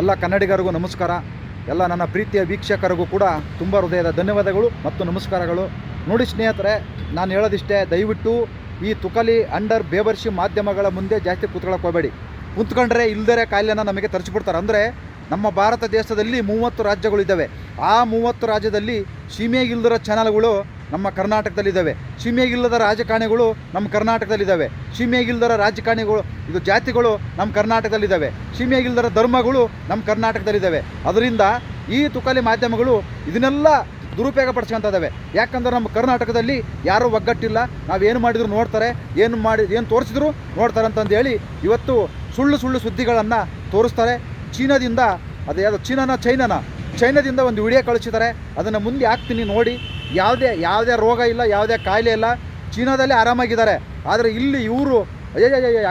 ಎಲ್ಲ ಕನ್ನಡಿಗರಿಗೂ ನಮಸ್ಕಾರ. ಎಲ್ಲ ನನ್ನ ಪ್ರೀತಿಯ ವೀಕ್ಷಕರಿಗೂ ಕೂಡ ತುಂಬ ಹೃದಯದ ಧನ್ಯವಾದಗಳು ಮತ್ತು ನಮಸ್ಕಾರಗಳು. ನೋಡಿ ಸ್ನೇಹಿತರೆ, ನಾನು ಹೇಳೋದಿಷ್ಟೇ, ದಯವಿಟ್ಟು ಈ ತುಕಲಿ ಅಂಡರ್ ಬೇವರ್ಸಿ ಮಾಧ್ಯಮಗಳ ಮುಂದೆ ಜಾಸ್ತಿ ಕೂತ್ಕೊಳ್ಳೋಕೆ ಹೋಗಬೇಡಿ. ಕೂತ್ಕೊಂಡ್ರೆ ಇಲ್ದರೆ ಕಾಯಿಲೆನ ನಮಗೆ ತರಿಸ್ಬಿಡ್ತಾರೆ. ಅಂದರೆ ನಮ್ಮ ಭಾರತ ದೇಶದಲ್ಲಿ 30 ರಾಜ್ಯಗಳಿದ್ದಾವೆ. ಆ 30 ರಾಜ್ಯದಲ್ಲಿ ಸೀಮೆಗಿಲ್ಲದ ಚಾನಲ್ಗಳು ನಮ್ಮ ಕರ್ನಾಟಕದಲ್ಲಿದ್ದಾವೆ. ಸೀಮೆಗಿಲ್ಲದ ರಾಜಕಾರಣಿಗಳು ನಮ್ಮ ಕರ್ನಾಟಕದಲ್ಲಿದ್ದಾವೆ. ಸೀಮೆಗಿಲ್ಲದ ರಾಜಕಾರಣಿಗಳು ಇದು ಜಾತಿಗಳು ನಮ್ಮ ಕರ್ನಾಟಕದಲ್ಲಿದ್ದಾವೆ. ಸೀಮೆಗಿಲ್ಲದ ಧರ್ಮಗಳು ನಮ್ಮ ಕರ್ನಾಟಕದಲ್ಲಿದ್ದಾವೆ. ಅದರಿಂದ ಈ ತುಕಲಿ ಮಾಧ್ಯಮಗಳು ಇದನ್ನೆಲ್ಲ ದುರುಪಯೋಗ ಪಡಿಸ್ಕೊಳ್ತಿದ್ದಾವೆ. ಯಾಕಂದ್ರೆ ನಮ್ಮ ಕರ್ನಾಟಕದಲ್ಲಿ ಯಾರೂ ಒಗ್ಗಟ್ಟಿಲ್ಲ. ನಾವೇನು ಮಾಡಿದ್ರು ನೋಡ್ತಾರೆ, ಏನು ತೋರಿಸಿದ್ರು ನೋಡ್ತಾರೆ ಅಂತಂದು ಹೇಳಿ ಇವತ್ತು ಸುಳ್ಳು ಸುದ್ದಿಗಳನ್ನು ತೋರಿಸ್ತಾರೆ. ಚೀನಾದಿಂದ ಅದು ಯಾವುದು ಚೈನಾದಿಂದ ಒಂದು ವಿಡಿಯೋ ಕಳಿಸಿದ್ದಾರೆ. ಅದನ್ನು ಮುಂದೆ ಹಾಕ್ತೀನಿ ನೋಡಿ. ಯಾವುದೇ ರೋಗ ಇಲ್ಲ, ಯಾವುದೇ ಕಾಯಿಲೆ ಇಲ್ಲ, ಚೀನಾದಲ್ಲಿ ಆರಾಮಾಗಿದ್ದಾರೆ. ಆದರೆ ಇಲ್ಲಿ ಇವರು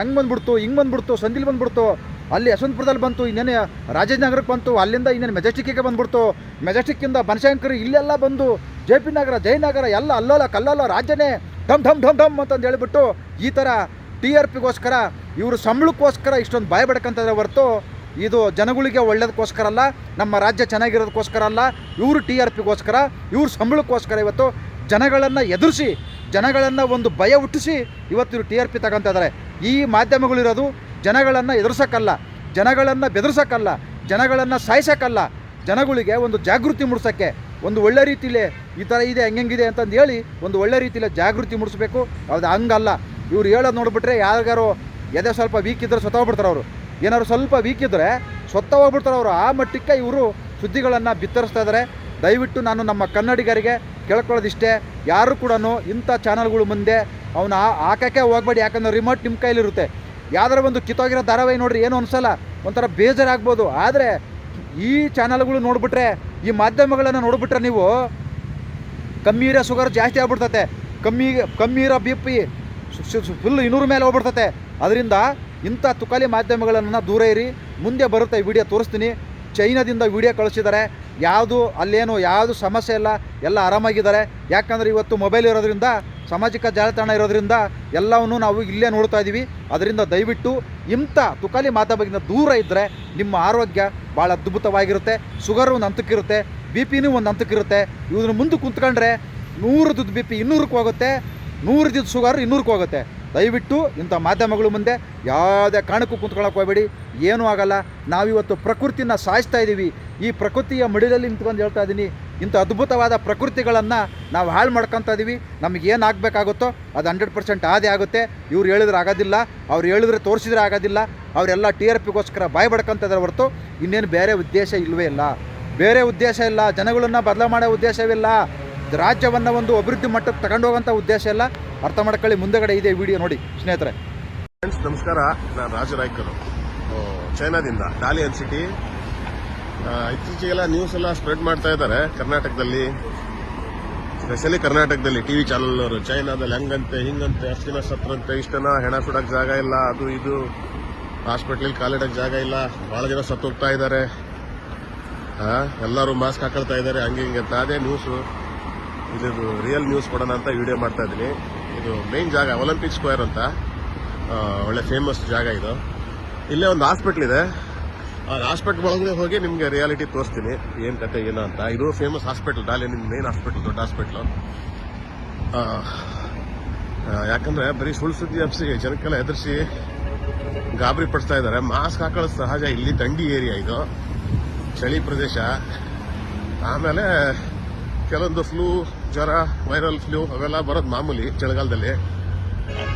ಹಂಗೆ ಬಂದ್ಬಿಡ್ತು, ಸಂದಿಲ್ ಬಂದ್ಬಿಡ್ತು, ಅಲ್ಲಿ ಯಶವಂತಪುರದಲ್ಲಿ ಬಂತು, ಇನ್ನೇನು ರಾಜನಗರಕ್ಕೆ ಬಂತು, ಅಲ್ಲಿಂದ ಇನ್ನೇನು ಮೆಜೆಸ್ಟಿಕ್ಕಿಗೆ ಬಂದ್ಬಿಡ್ತು, ಮೆಜೆಸ್ಟಿಕ್ಕಿಂದ ಬನಶಂಕರಿ ಇಲ್ಲೆಲ್ಲ ಬಂದು JP ನಗರ, ಜಯನಗರ ಎಲ್ಲ ಅಲ್ಲೋಲ ಕಲ್ಲೋಲ ರಾಜ್ಯನೇ ಢಮ್ ಅಂತಂದು ಹೇಳಿಬಿಟ್ಟು ಈ ಥರ TRPಗೋಸ್ಕರ ಇವರು ಸಂಬಳಕ್ಕೋಸ್ಕರ ಇಷ್ಟೊಂದು ಭಯ ಬಡ್ಕೊಂತಿದ್ರೆ ಹೊರತು ಇದು ಜನಗಳಿಗೆ ಒಳ್ಳೇದಕ್ಕೋಸ್ಕರ ಅಲ್ಲ, ನಮ್ಮ ರಾಜ್ಯ ಚೆನ್ನಾಗಿರೋದಕ್ಕೋಸ್ಕರ ಅಲ್ಲ. ಇವರು TRPಗೋಸ್ಕರ, ಇವ್ರ ಸಂಬಳಕ್ಕೋಸ್ಕರ ಇವತ್ತು ಜನಗಳನ್ನು ಎದುರಿಸಿ, ಜನಗಳನ್ನು ಒಂದು ಭಯ ಹುಟ್ಟಿಸಿ ಇವತ್ತು ಇವರು TRP ತಗೊತಾ ಇದ್ದಾರೆ. ಈ ಮಾಧ್ಯಮಗಳಿರೋದು ಜನಗಳನ್ನು ಎದುರಿಸೋಕ್ಕಲ್ಲ, ಜನಗಳನ್ನು ಬೆದರ್ಸೋಕ್ಕಲ್ಲ, ಜನಗಳನ್ನು ಸಾಯಿಸೋಕ್ಕಲ್ಲ, ಜನಗಳಿಗೆ ಒಂದು ಜಾಗೃತಿ ಮೂಡಿಸೋಕ್ಕೆ, ಒಂದು ಒಳ್ಳೆ ರೀತಿಲೇ ಈ ಥರ ಇದೆ ಹೆಂಗಿದೆ ಅಂತಂದು ಹೇಳಿ ಒಂದು ಒಳ್ಳೆ ರೀತಿಲೇ ಜಾಗೃತಿ ಮೂಡಿಸ್ಬೇಕು. ಅದು ಹಂಗಲ್ಲ. ಇವ್ರು ಹೇಳೋದು ನೋಡಿಬಿಟ್ರೆ ಯಾರಿಗಾರು ಎದೆ ಸ್ವಲ್ಪ ವೀಕ್ ಇದ್ದರೆ ಸತ್ತೋಗ್ಬಿಡ್ತಾರೆ. ಅವರು ಏನಾದ್ರು ಸ್ವಲ್ಪ ವೀಕ್ ಇದ್ದರೆ ಸತ್ತೋಗ್ಬಿಡ್ತಾರೆ ಅವರು. ಆ ಮಟ್ಟಕ್ಕೆ ಇವರು ಸುದ್ದಿಗಳನ್ನು ಬಿತ್ತರಿಸ್ತಾ ಇದ್ದಾರೆ. ದಯವಿಟ್ಟು ನಾನು ನಮ್ಮ ಕನ್ನಡಿಗರಿಗೆ ಕೇಳ್ಕೊಳ್ಳೋದಿಷ್ಟೇ, ಯಾರು ಕೂಡ ಇಂಥ ಚಾನಲ್ಗಳು ಮುಂದೆ ಅವನ್ನ ಹಾಕೋಕ್ಕೆ ಹೋಗಬೇಡಿ. ಯಾಕಂದರೆ ರಿಮೋಟ್ ನಿಮ್ಮ ಕೈಲಿರುತ್ತೆ. ಯಾವ್ದಾರ ಒಂದು ಕಿತ್ತೋಗಿರೋ ಧಾರಾವಾಹಿ ನೋಡ್ರಿ ಏನೂ ಅನಿಸಲ್ಲ, ಒಂಥರ ಬೇಜಾರಾಗ್ಬೋದು. ಆದರೆ ಈ ಚಾನಲ್ಗಳು ನೋಡಿಬಿಟ್ರೆ, ಈ ಮಾಧ್ಯಮಗಳನ್ನು ನೋಡಿಬಿಟ್ರೆ ನೀವು ಕಮ್ಮಿ ಇರೋ ಶುಗರ್ ಜಾಸ್ತಿ ಆಗ್ಬಿಡ್ತತೆ, ಕಮ್ಮಿ ಇರೋ BP ಫುಲ್ 200 ಮೇಲೆ ಹೋಗ್ಬಿಡ್ತತೆ. ಅದರಿಂದ ಇಂಥ ತುಕಲಿ ಮಾಧ್ಯಮಗಳನ್ನು ದೂರ ಇರಿ. ಮುಂದೆ ಬರುತ್ತೆ ಈ ವಿಡಿಯೋ ತೋರಿಸ್ತೀನಿ. ಚೈನಾದಿಂದ ವಿಡಿಯೋ ಕಳಿಸಿದ್ದಾರೆ. ಯಾವುದು ಸಮಸ್ಯೆ ಇಲ್ಲ, ಎಲ್ಲ ಆರಾಮಾಗಿದ್ದಾರೆ. ಯಾಕಂದರೆ ಇವತ್ತು ಮೊಬೈಲ್ ಇರೋದ್ರಿಂದ, ಸಾಮಾಜಿಕ ಜಾಲತಾಣ ಇರೋದ್ರಿಂದ ಎಲ್ಲವನ್ನೂ ನಾವು ಇಲ್ಲೇ ನೋಡ್ತಾ ಇದ್ದೀವಿ. ಅದರಿಂದ ದಯವಿಟ್ಟು ಇಂಥ ತುಕಲಿ ಮಾಧ್ಯಮದಿಂದ ದೂರ ಇದ್ದರೆ ನಿಮ್ಮ ಆರೋಗ್ಯ ಭಾಳ ಅದ್ಭುತವಾಗಿರುತ್ತೆ. ಶುಗರ್ ಒಂದು ಹಂತಕ್ಕಿರುತ್ತೆ, BP ಒಂದು ಹಂತಕ್ಕಿರುತ್ತೆ. ಇವ್ರನ್ನ ಮುಂದೆ ಕುಂತ್ಕೊಂಡ್ರೆ 100 BP 200ಕ್ಕೆ ಹೋಗುತ್ತೆ, 100 ಶುಗರ್ 200ಕ್ಕೆ ಹೋಗುತ್ತೆ. ದಯವಿಟ್ಟು ಇಂಥ ಮಾಧ್ಯಮಗಳು ಮುಂದೆ ಯಾವುದೇ ಕಾರಣಕ್ಕೂ ಕುಂತ್ಕೊಳ್ಳೋಕೆ ಹೋಗಬೇಡಿ, ಏನೂ ಆಗಲ್ಲ. ನಾವಿವತ್ತು ಪ್ರಕೃತಿನ ಸಾಯಿಸ್ತಾ ಇದ್ದೀವಿ. ಈ ಪ್ರಕೃತಿಯ ಮಡಿಲಲ್ಲಿ ನಿಂತ್ಕೊಂಡು ಹೇಳ್ತಾ ಇದ್ದೀನಿ, ಇಂಥ ಅದ್ಭುತವಾದ ಪ್ರಕೃತಿಗಳನ್ನು ನಾವು ಹಾಳು ಮಾಡ್ಕೊತಾ ಇದ್ದೀವಿ. ನಮಗೇನು ಆಗಬೇಕಾಗುತ್ತೋ ಅದು 100% ಆದೇ ಆಗುತ್ತೆ. ಇವ್ರು ಹೇಳಿದ್ರೆ ಆಗೋದಿಲ್ಲ, ಅವ್ರು ಹೇಳಿದ್ರೆ ತೋರಿಸಿದ್ರೆ ಆಗೋದಿಲ್ಲ. ಅವರೆಲ್ಲ TRPಗೋಸ್ಕರ ಬಾಯಿ ಬಡ್ಕೊತಾ ಇದ್ದಾರೆ ಹೊರತು ಇನ್ನೇನು ಬೇರೆ ಉದ್ದೇಶ ಇಲ್ಲವೇ ಇಲ್ಲ. ಬೇರೆ ಉದ್ದೇಶ ಇಲ್ಲ. ಜನಗಳನ್ನು ಬದಲಾವಣೆ ಮಾಡೋ ಉದ್ದೇಶವಿಲ್ಲ. ರಾಜ್ಯವನ್ನು ಒಂದು ಅಭಿವೃದ್ಧಿ ಮಟ್ಟಕ್ಕೆ ತಗೊಂಡು ಹೋಗೋಂಥ ಉದ್ದೇಶ ಇಲ್ಲ. ಅರ್ಥ ಮಾಡ್ಕೊಳ್ಳಿ. ಮುಂದೆಗಡೆ ಇದೆ ವಿಡಿಯೋ ನೋಡಿ ಸ್ನೇಹಿತರೆ. ಫ್ರೆಂಡ್ಸ್ ನಮಸ್ಕಾರ, ನಾನು ರಾಜನಾಯ್ಕರು, ಚೈನಾದಿಂದ, ಡಾಲಿಯನ್ ಸಿಟಿ. ಇತ್ತೀಚೆಗೆಲ್ಲ ನ್ಯೂಸ್ ಎಲ್ಲ ಸ್ಪ್ರೆಡ್ ಮಾಡ್ತಾ ಇದ್ದಾರೆ ಕರ್ನಾಟಕದಲ್ಲಿ, ಸ್ಪೆಷಲಿ ಕರ್ನಾಟಕದಲ್ಲಿ TV ಚಾನಲ್ನವರು. ಚೈನಾದಲ್ಲಿ ಹಂಗಂತೆ ಹಿಂಗಂತೆ, ಅಷ್ಟು ದಿನ ಸತ್ರಂತೆ, ಇಷ್ಟನ ಹೆಣ ಸುಡಕ್ಕೆ ಜಾಗ ಇಲ್ಲ, ಅದು ಇದು ಹಾಸ್ಪಿಟ್ಲಲ್ಲಿ ಕಾಲಿಡಕ್ಕೆ ಜಾಗ ಇಲ್ಲ, ಬಹಳ ಜನ ಸತ್ತೋಗ್ತಾ ಇದ್ದಾರೆ, ಎಲ್ಲರೂ ಮಾಸ್ಕ್ ಹಾಕೊಳ್ತಾ ಇದ್ದಾರೆ, ಹಂಗೆ ಅಂತ. ಅದೇ ನ್ಯೂಸು, ಇದು ರಿಯಲ್ ನ್ಯೂಸ್ ಕೊಡೋಣ ಅಂತ ವಿಡಿಯೋ ಮಾಡ್ತಾ ಇದ್ದೀನಿ. ಇದು ಮೇನ್ ಜಾಗ ಒಲಿಂಪಿಕ್ ಸ್ಕ್ವೇರ್ ಅಂತ, ಒಳ್ಳೆ ಫೇಮಸ್ ಜಾಗ ಇದು. ಇಲ್ಲೇ ಒಂದು ಹಾಸ್ಪಿಟ್ಲ್ ಇದೆ. ಆ ಹಾಸ್ಪಿಟ್ಲ್ ಒಳಗಡೆ ಹೋಗಿ ನಿಮಗೆ ರಿಯಾಲಿಟಿ ತೋರಿಸ್ತೀನಿ ಏನು ಕತೆ ಏನೋ ಅಂತ. ಇದು ಫೇಮಸ್ ಹಾಸ್ಪಿಟ್ಲ್, ಡಾಲಿಯನ್ ಮೇನ್ ಹಾಸ್ಪಿಟ್ಲ್, ದೊಡ್ಡ ಹಾಸ್ಪಿಟ್ಲು. ಯಾಕಂದ್ರೆ ಬರೀ ಸುಳ್ಳು ಸುದ್ದಿ ಹಬ್ಸಿ ಜನಕ್ಕೆಲ್ಲ ಎದುರಿಸಿ ಗಾಬರಿ ಪಡಿಸ್ತಾ ಇದ್ದಾರೆ. ಮಾಸ್ಕ್ ಹಾಕೊಳ್ಳೋದು ಸಹಜ. ಇಲ್ಲಿ ಥಂಡಿ ಏರಿಯಾ, ಇದು ಚಳಿ ಪ್ರದೇಶ. ಆಮೇಲೆ ಕೆಲವೊಂದು ಫ್ಲೂ, ಜ್ವರ, ವೈರಲ್ ಫ್ಲೂ ಅವೆಲ್ಲ ಬರೋದು ಮಾಮೂಲಿ ಚಳಿಗಾಲದಲ್ಲಿ.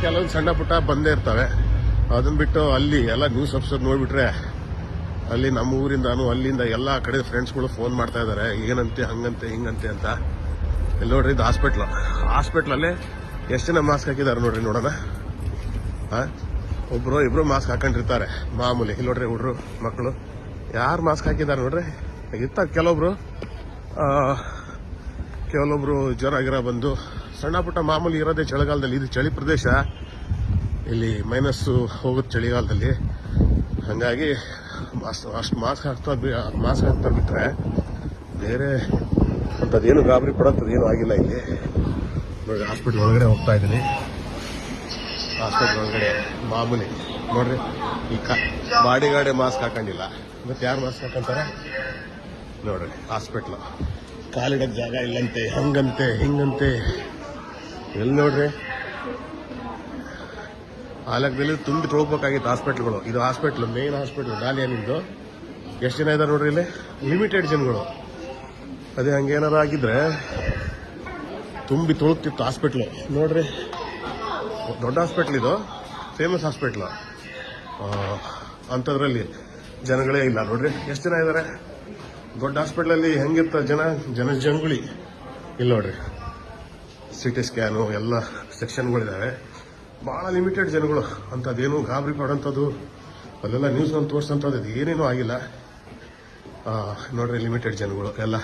ಕೆಲವೊಂದು ಸಣ್ಣ ಪುಟ್ಟ ಬಂದೇ ಇರ್ತವೆ. ಅದನ್ನ ಬಿಟ್ಟು ಅಲ್ಲಿ ಎಲ್ಲ ನ್ಯೂಸ್ ಎಪಿಸೋಡ್ ನೋಡ್ಬಿಟ್ರೆ ಅಲ್ಲಿ ನಮ್ಮ ಊರಿಂದಾನು ಅಲ್ಲಿಂದ ಎಲ್ಲ ಕಡೆ ಫ್ರೆಂಡ್ಸ್ಗಳು ಫೋನ್ ಮಾಡ್ತಾ ಇದ್ದಾರೆ, ಏನಂತೆ ಹಂಗಂತೆ ಹಿಂಗಂತೆ ಅಂತ. ಇಲ್ಲಿ ನೋಡ್ರಿ, ಇದು ಹಾಸ್ಪಿಟ್ಲಲ್ಲಿ ಎಷ್ಟು ಜನ ಮಾಸ್ಕ್ ಹಾಕಿದ್ದಾರೆ ನೋಡ್ರಿ, ನೋಡೋಣ. ಇಬ್ರು ಮಾಸ್ಕ್ ಹಾಕೊಂಡಿರ್ತಾರೆ ಮಾಮೂಲಿ. ಇಲ್ಲಿ ನೋಡ್ರಿ, ಹುಡ್ರು ಮಕ್ಕಳು ಯಾರು ಮಾಸ್ಕ್ ಹಾಕಿದ್ದಾರೆ ನೋಡ್ರಿ. ಕೆಲವೊಬ್ರು ಜ್ವರ ಬಂದು ಸಣ್ಣ ಪುಟ್ಟ ಮಾಮೂಲಿ ಇರೋದೇ ಚಳಿಗಾಲದಲ್ಲಿ. ಇದು ಚಳಿ ಪ್ರದೇಶ, ಇಲ್ಲಿ ಮೈನಸ್ಸು ಹೋಗುತ್ತೆ ಚಳಿಗಾಲದಲ್ಲಿ. ಹಾಗಾಗಿ ಅಷ್ಟು ಮಾಸ್ಕ್ ಹಾಕ್ತಾ ಬಿಟ್ರೆ ಬೇರೆ ಅಂಥದ್ದೇನು ಗಾಬರಿ ಪಡೋಂಥದ್ದು ಏನೂ ಆಗಿಲ್ಲ ಇಲ್ಲಿ. ನೋಡಿ, ಹಾಸ್ಪಿಟ್ಲ್ ಒಳಗಡೆ ಹೋಗ್ತಾ ಇದ್ದೀನಿ. ಹಾಸ್ಪಿಟ್ಲ್ ಒಳಗಡೆ ಮಾಮೂಲಿ ನೋಡ್ರಿ ಈ ಬಾಡಿ ಗಾಡಿ ಮಾಸ್ಕ್ ಹಾಕೊಂಡಿಲ್ಲ, ಮತ್ತೆ ಯಾರು ಮಾಸ್ಕ್ ಹಾಕೊಂತಾರೆ ನೋಡ್ರಿ. ಹಾಸ್ಪಿಟ್ಲು ಕಾಲಿಡಕ್ ಜಾಗ ಇಲ್ಲಂತೆ, ಹಂಗಂತೆ ಹಿಂಗಂತೆ, ಎಲ್ಲಿ ನೋಡ್ರಿ ಆಲಕದಲ್ಲಿ ತುಂಬಿ ತೊಳ್ಬೇಕಾಗಿತ್ತು ಹಾಸ್ಪಿಟ್ಲ್ಗಳು. ಇದು ಹಾಸ್ಪಿಟ್ಲು, ಮೇನ್ ಹಾಸ್ಪಿಟ್ಲು ಡಾಲಿಯಾನಿಂದು. ಎಷ್ಟು ಜನ ಇದ್ದಾರೆ ನೋಡ್ರಿ ಇಲ್ಲಿ, ಲಿಮಿಟೆಡ್ ಜನಗಳು. ಅದೇ ಹಂಗೇನಾರು ಆಗಿದ್ರೆ ತುಂಬಿ ತೊಳಗ್ತಿತ್ತು ಹಾಸ್ಪಿಟ್ಲು. ನೋಡ್ರಿ ದೊಡ್ಡ ಹಾಸ್ಪಿಟ್ಲ್ ಇದು, ಫೇಮಸ್ ಹಾಸ್ಪಿಟ್ಲು. ಅಂಥದ್ರಲ್ಲಿ ಜನಗಳೇ ಇಲ್ಲ ನೋಡ್ರಿ. ಎಷ್ಟು ಜನ ಇದ್ದಾರೆ ದೊಡ್ಡ ಹಾಸ್ಪಿಟ್ಲಲ್ಲಿ, ಹೆಂಗಿರ್ತ ಜನಗುಳಿ. ಇಲ್ಲಿ ನೋಡ್ರಿ ಸಿಟಿ ಸ್ಕ್ಯಾನು ಎಲ್ಲ ಸೆಕ್ಷನ್ಗಳಿದ್ದಾವೆ, ಭಾಳ ಲಿಮಿಟೆಡ್ ಜನಗಳು. ಅಂಥದ್ದೇನು ಗಾಬರಿ ಪಡೋಂಥದ್ದು ಅಲ್ಲೆಲ್ಲ ನ್ಯೂಸ್ನಲ್ಲಿ ತೋರಿಸೋಂಥದ್ದು ಏನೇನೂ ಆಗಿಲ್ಲ. ನೋಡ್ರಿ ಲಿಮಿಟೆಡ್ ಜನಗಳು ಎಲ್ಲ,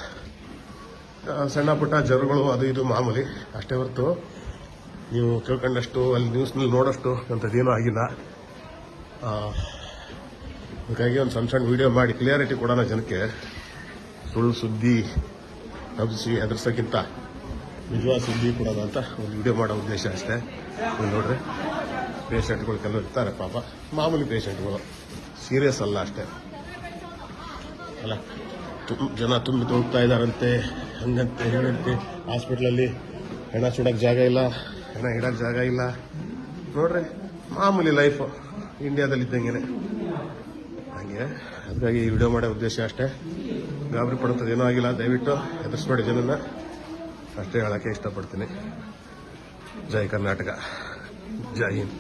ಸಣ್ಣ ಪುಟ್ಟ ಜ್ವರಗಳು ಅದು ಇದು ಮಾಮೂಲಿ ಅಷ್ಟೇ ಹೊರತು ನೀವು ತಿಳ್ಕೊಂಡಷ್ಟು ಅಲ್ಲಿ ನ್ಯೂಸ್ನಲ್ಲಿ ನೋಡೋಷ್ಟು ಅಂಥದ್ದೇನೂ ಆಗಿಲ್ಲ. ಹಾಗಾಗಿ ಒಂದು ಸಣ್ಣ ಸಣ್ಣ ವಿಡಿಯೋ ಮಾಡಿ ಕ್ಲಿಯಾರಿಟಿ ಕೊಡೋಣ ಜನಕ್ಕೆ. ಸುಳ್ಳು ಸುದ್ದಿ ಹಬ್ಬಿಸಿ ಹೆದರ್ಸೋಕ್ಕಿಂತ ನಿಜವಾದ ಸುದ್ದಿ ಕೊಡೋಣ ಅಂತ ಒಂದು ವಿಡಿಯೋ ಮಾಡೋ ಉದ್ದೇಶ ಅಷ್ಟೇ. ನೀವು ನೋಡ್ರಿ ಪೇಷಂಟ್ಗಳು ಕೆಲವರು ಇರ್ತಾರೆ ಪಾಪ, ಮಾಮೂಲಿ ಪೇಷಂಟ್ಗಳು, ಸೀರಿಯಸ್ ಅಲ್ಲ ಅಷ್ಟೇ ಅಲ್ಲ. ಜನ ತುಂಬಿ ತೊಳ್ತಾ ಇದ್ದಾರಂತೆ, ಹಂಗಂತೆ ಹಿಂಗಂತೆ. ಹಾಸ್ಪಿಟ್ಲಲ್ಲಿ ಹೆಣ ಸುಡೋಕ್ಕೆ ಜಾಗ ಇಲ್ಲ, ಹೆಣ ಇಡೋಕ್ಕೆ ಜಾಗ ಇಲ್ಲ. ನೋಡ್ರಿ ಮಾಮೂಲಿ ಲೈಫು ಇಂಡಿಯಾದಲ್ಲಿದ್ದಂಗೆ ಹಂಗೆ. ಹಾಗಾಗಿ ಈ ವಿಡಿಯೋ ಮಾಡೋ ಉದ್ದೇಶ ಅಷ್ಟೇ. ಗಾಬರಿ ಪಡುತ್ತದೆ ಏನೂ ಆಗಿಲ್ಲ, ದಯವಿಟ್ಟು ಹೆದರ್ಸ್ಬೇಡಿ ಜನನ್ನ ಅಷ್ಟೇ ಹೇಳೋಕ್ಕೆ ಇಷ್ಟಪಡ್ತೀನಿ. ಜೈ ಕರ್ನಾಟಕ, ಜೈ ಹಿಂದ್.